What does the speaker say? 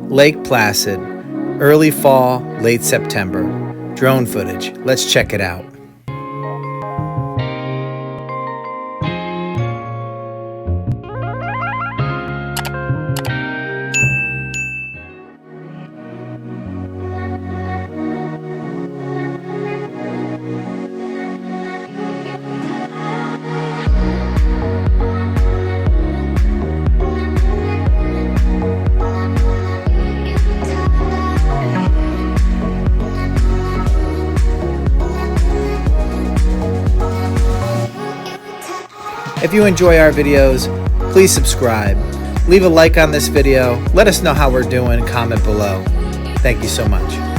Lake Placid, early fall, late September. Drone footage. Let's check it out. If you enjoy our videos, please subscribe. Leave a like on this video. Let us know how we're doing. Comment below. Thank you so much.